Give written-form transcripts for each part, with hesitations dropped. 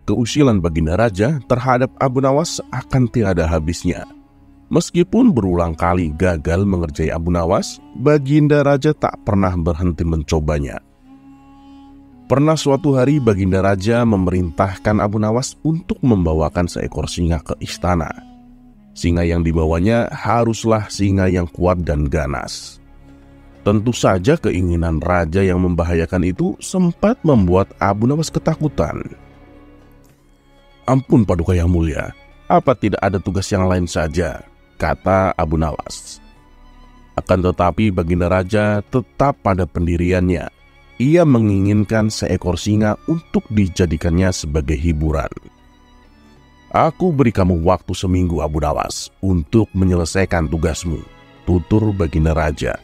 Keusilan Baginda Raja terhadap Abu Nawas akan tiada habisnya. Meskipun berulang kali gagal mengerjai Abu Nawas, Baginda Raja tak pernah berhenti mencobanya. Pernah suatu hari Baginda Raja memerintahkan Abu Nawas untuk membawakan seekor singa ke istana. Singa yang dibawanya haruslah singa yang kuat dan ganas. Tentu saja keinginan raja yang membahayakan itu sempat membuat Abu Nawas ketakutan. "Ampun Paduka yang mulia, apa tidak ada tugas yang lain saja?" kata Abu Nawas. Akan tetapi Baginda Raja tetap pada pendiriannya. Ia menginginkan seekor singa untuk dijadikannya sebagai hiburan. "Aku beri kamu waktu seminggu Abu Nawas untuk menyelesaikan tugasmu," tutur Baginda Raja.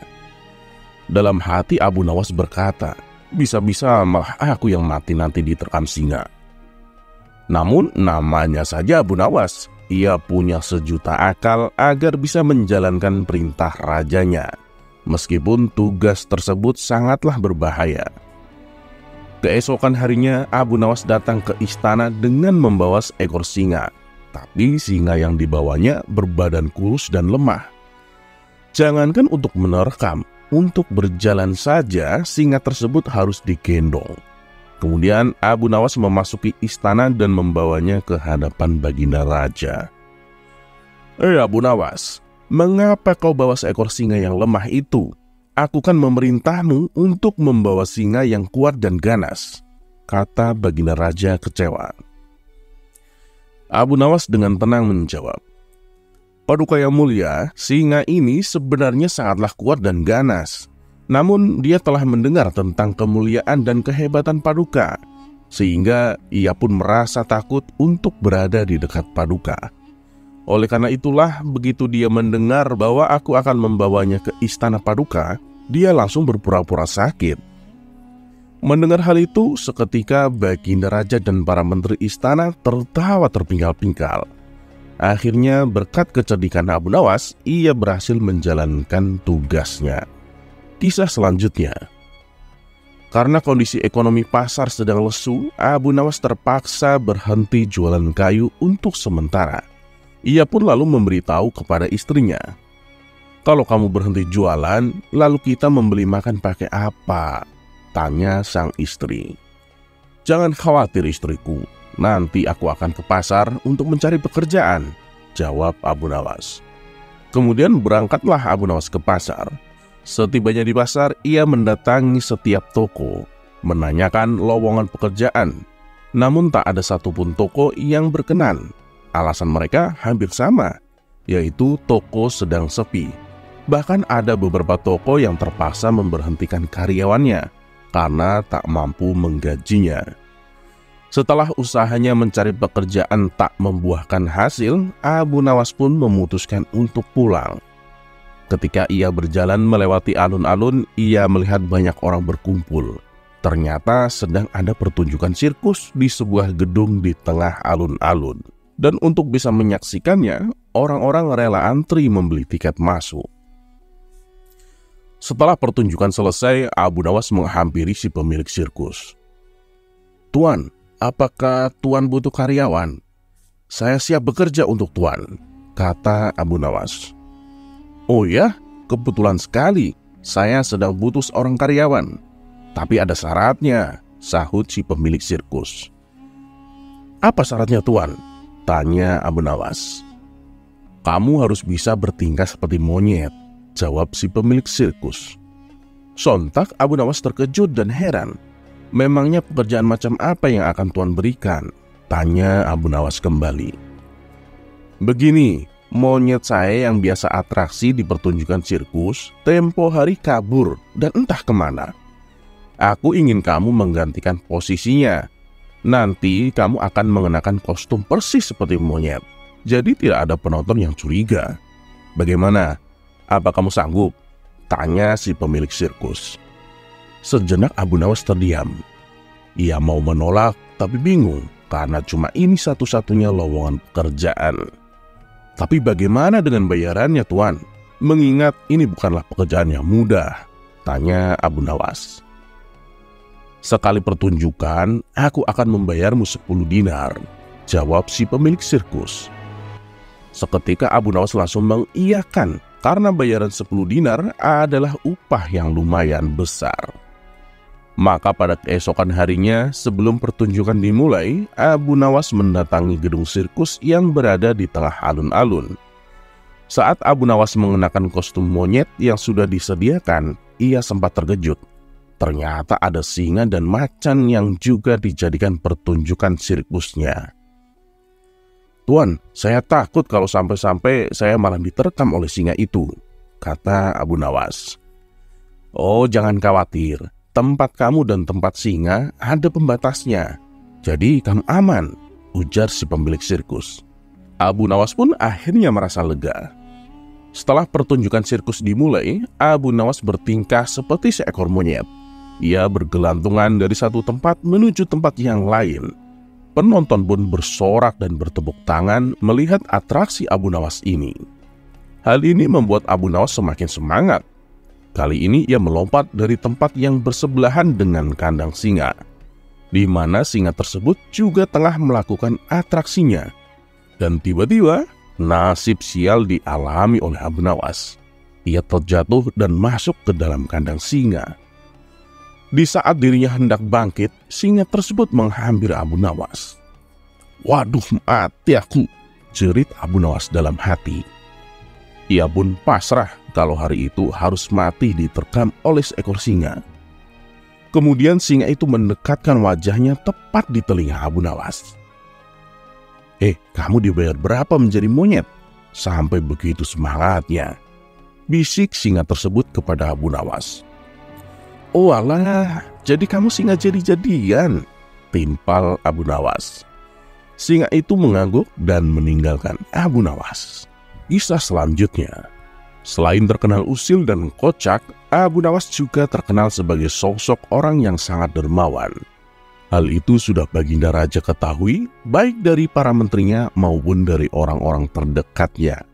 Dalam hati Abu Nawas berkata, "Bisa-bisa malah aku yang mati nanti diterkam singa." Namun namanya saja Abu Nawas, ia punya sejuta akal agar bisa menjalankan perintah rajanya. Meskipun tugas tersebut sangatlah berbahaya. Keesokan harinya Abu Nawas datang ke istana dengan membawa seekor singa. Tapi singa yang dibawanya berbadan kurus dan lemah. Jangankan untuk menerkam, untuk berjalan saja singa tersebut harus digendong. Kemudian Abu Nawas memasuki istana dan membawanya ke hadapan Baginda Raja. Abu Nawas, mengapa kau bawa seekor singa yang lemah itu? Aku kan memerintahmu untuk membawa singa yang kuat dan ganas," kata Baginda Raja kecewa. Abu Nawas dengan tenang menjawab, "Paduka yang mulia, singa ini sebenarnya sangatlah kuat dan ganas. Namun dia telah mendengar tentang kemuliaan dan kehebatan Paduka, sehingga ia pun merasa takut untuk berada di dekat Paduka. Oleh karena itulah, begitu dia mendengar bahwa aku akan membawanya ke istana Paduka, dia langsung berpura-pura sakit." Mendengar hal itu, seketika Baginda Raja dan para menteri istana tertawa terpingkal-pingkal. Akhirnya berkat kecerdikan Abu Nawas, ia berhasil menjalankan tugasnya. Kisah selanjutnya. Karena kondisi ekonomi pasar sedang lesu, Abu Nawas terpaksa berhenti jualan kayu untuk sementara. Ia pun lalu memberitahu kepada istrinya, "Kalau kamu berhenti jualan, lalu kita membeli makan pakai apa?" tanya sang istri. "Jangan khawatir istriku, nanti aku akan ke pasar untuk mencari pekerjaan," jawab Abu Nawas. Kemudian berangkatlah Abu Nawas ke pasar. Setibanya di pasar, ia mendatangi setiap toko, menanyakan lowongan pekerjaan. Namun tak ada satupun toko yang berkenan. Alasan mereka hampir sama, yaitu toko sedang sepi. Bahkan ada beberapa toko yang terpaksa memberhentikan karyawannya karena tak mampu menggajinya. Setelah usahanya mencari pekerjaan tak membuahkan hasil, Abu Nawas pun memutuskan untuk pulang. Ketika ia berjalan melewati alun-alun, ia melihat banyak orang berkumpul. Ternyata sedang ada pertunjukan sirkus di sebuah gedung di tengah alun-alun. Dan untuk bisa menyaksikannya, orang-orang rela antri membeli tiket masuk. Setelah pertunjukan selesai, Abu Nawas menghampiri si pemilik sirkus. "Tuan, apakah Tuan butuh karyawan? Saya siap bekerja untuk Tuan," kata Abu Nawas. "Oh ya, kebetulan sekali. Saya sedang butuh seorang karyawan. Tapi ada syaratnya," sahut si pemilik sirkus. "Apa syaratnya Tuan?" tanya Abu Nawas. "Kamu harus bisa bertingkah seperti monyet," jawab si pemilik sirkus. Sontak Abu Nawas terkejut dan heran. "Memangnya pekerjaan macam apa yang akan Tuan berikan?" tanya Abu Nawas kembali. "Begini, monyet saya yang biasa atraksi di pertunjukan sirkus tempo hari kabur dan entah kemana. Aku ingin kamu menggantikan posisinya. Nanti kamu akan mengenakan kostum persis seperti monyet. Jadi tidak ada penonton yang curiga. Bagaimana? Apa kamu sanggup?" tanya si pemilik sirkus. Sejenak Abu Nawas terdiam. Ia mau menolak tapi bingung karena cuma ini satu-satunya lowongan pekerjaan. "Tapi bagaimana dengan bayarannya Tuan? Mengingat ini bukanlah pekerjaan yang mudah," tanya Abu Nawas. "Sekali pertunjukan, aku akan membayarmu 10 dinar," jawab si pemilik sirkus. Seketika Abu Nawas langsung mengiyakan karena bayaran 10 dinar adalah upah yang lumayan besar. Maka pada keesokan harinya sebelum pertunjukan dimulai, Abu Nawas mendatangi gedung sirkus yang berada di tengah alun-alun. Saat Abu Nawas mengenakan kostum monyet yang sudah disediakan, ia sempat terkejut. Ternyata ada singa dan macan yang juga dijadikan pertunjukan sirkusnya. "Tuan, saya takut kalau sampai-sampai saya malah diterkam oleh singa itu," kata Abu Nawas. "Oh, jangan khawatir. Tempat kamu dan tempat singa ada pembatasnya. Jadi kamu aman," ujar si pemilik sirkus. Abu Nawas pun akhirnya merasa lega. Setelah pertunjukan sirkus dimulai, Abu Nawas bertingkah seperti seekor monyet. Ia bergelantungan dari satu tempat menuju tempat yang lain. Penonton pun bersorak dan bertepuk tangan melihat atraksi Abu Nawas ini. Hal ini membuat Abu Nawas semakin semangat. Kali ini ia melompat dari tempat yang bersebelahan dengan kandang singa, di mana singa tersebut juga tengah melakukan atraksinya. Dan tiba-tiba, nasib sial dialami oleh Abu Nawas. Ia terjatuh dan masuk ke dalam kandang singa. Di saat dirinya hendak bangkit, singa tersebut menghampiri Abu Nawas. "Waduh, mati aku," jerit Abu Nawas dalam hati. Ia pun pasrah kalau hari itu harus mati diterkam oleh seekor singa. Kemudian singa itu mendekatkan wajahnya tepat di telinga Abu Nawas. Kamu dibayar berapa menjadi monyet? Sampai begitu semangatnya," bisik singa tersebut kepada Abu Nawas. "Oh alah, jadi kamu singa jadi-jadian," timpal Abu Nawas. Singa itu mengangguk dan meninggalkan Abu Nawas. Kisah selanjutnya. Selain terkenal usil dan kocak, Abu Nawas juga terkenal sebagai sosok orang yang sangat dermawan. Hal itu sudah Baginda Raja ketahui, baik dari para menterinya maupun dari orang-orang terdekatnya.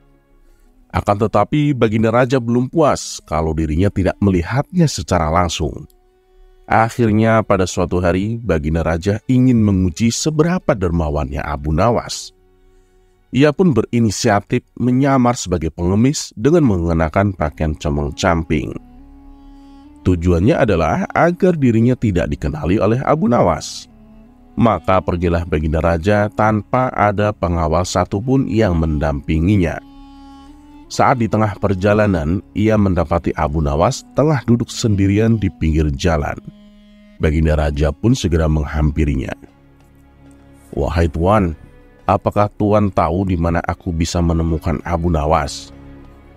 Akan tetapi Baginda Raja belum puas kalau dirinya tidak melihatnya secara langsung. Akhirnya pada suatu hari Baginda Raja ingin menguji seberapa dermawannya Abu Nawas. Ia pun berinisiatif menyamar sebagai pengemis dengan mengenakan pakaian compang-camping. Tujuannya adalah agar dirinya tidak dikenali oleh Abu Nawas. Maka pergilah Baginda Raja tanpa ada pengawal satupun yang mendampinginya. Saat di tengah perjalanan, ia mendapati Abu Nawas tengah duduk sendirian di pinggir jalan. Baginda Raja pun segera menghampirinya. "Wahai Tuan, apakah Tuan tahu di mana aku bisa menemukan Abu Nawas?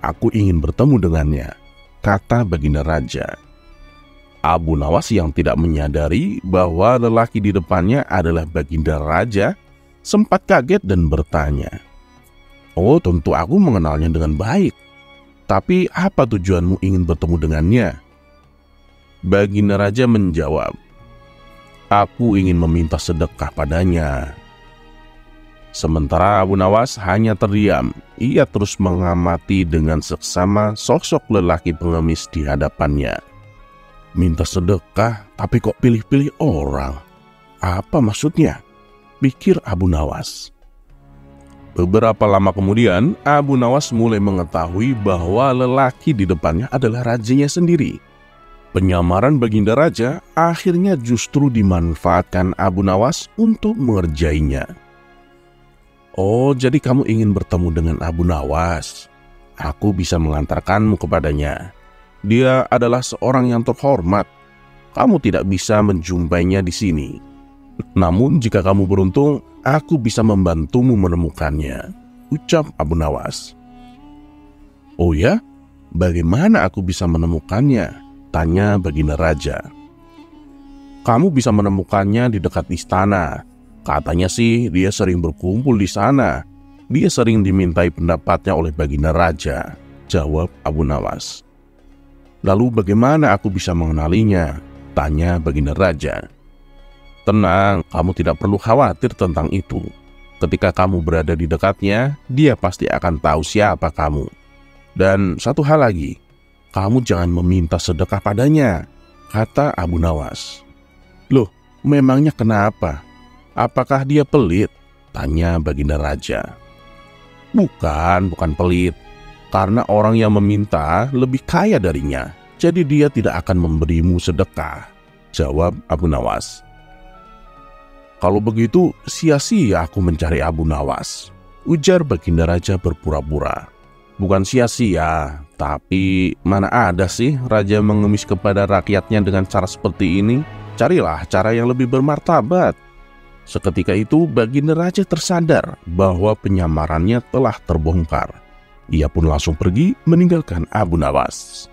Aku ingin bertemu dengannya," kata Baginda Raja. Abu Nawas yang tidak menyadari bahwa lelaki di depannya adalah Baginda Raja sempat kaget dan bertanya, "Oh, tentu aku mengenalnya dengan baik. Tapi apa tujuanmu ingin bertemu dengannya?" Baginda Raja menjawab, "Aku ingin meminta sedekah padanya." Sementara Abu Nawas hanya terdiam. Ia terus mengamati dengan seksama sosok lelaki pengemis di hadapannya. "Minta sedekah, tapi kok pilih-pilih orang? Apa maksudnya?" pikir Abu Nawas. Beberapa lama kemudian, Abu Nawas mulai mengetahui bahwa lelaki di depannya adalah rajanya sendiri. Penyamaran Baginda Raja akhirnya justru dimanfaatkan Abu Nawas untuk mengerjainya. "Oh, jadi kamu ingin bertemu dengan Abu Nawas? Aku bisa mengantarkanmu kepadanya. Dia adalah seorang yang terhormat. Kamu tidak bisa menjumpainya di sini. Namun jika kamu beruntung, aku bisa membantumu menemukannya," ucap Abu Nawas. "Oh ya? Bagaimana aku bisa menemukannya?" tanya Baginda Raja. "Kamu bisa menemukannya di dekat istana. Katanya sih dia sering berkumpul di sana. Dia sering dimintai pendapatnya oleh Baginda Raja," jawab Abu Nawas. "Lalu bagaimana aku bisa mengenalinya?" tanya Baginda Raja. "Tenang, kamu tidak perlu khawatir tentang itu. Ketika kamu berada di dekatnya, dia pasti akan tahu siapa kamu. Dan satu hal lagi, kamu jangan meminta sedekah padanya," kata Abu Nawas. Loh, memangnya kenapa? Apakah dia pelit? Tanya Baginda Raja. Bukan pelit. Karena orang yang meminta lebih kaya darinya, jadi dia tidak akan memberimu sedekah, jawab Abu Nawas. Kalau begitu, sia-sia aku mencari Abu Nawas, ujar Baginda Raja berpura-pura. Bukan sia-sia, tapi mana ada sih raja mengemis kepada rakyatnya dengan cara seperti ini? Carilah cara yang lebih bermartabat. Seketika itu Baginda Raja tersadar bahwa penyamarannya telah terbongkar. Ia pun langsung pergi meninggalkan Abu Nawas.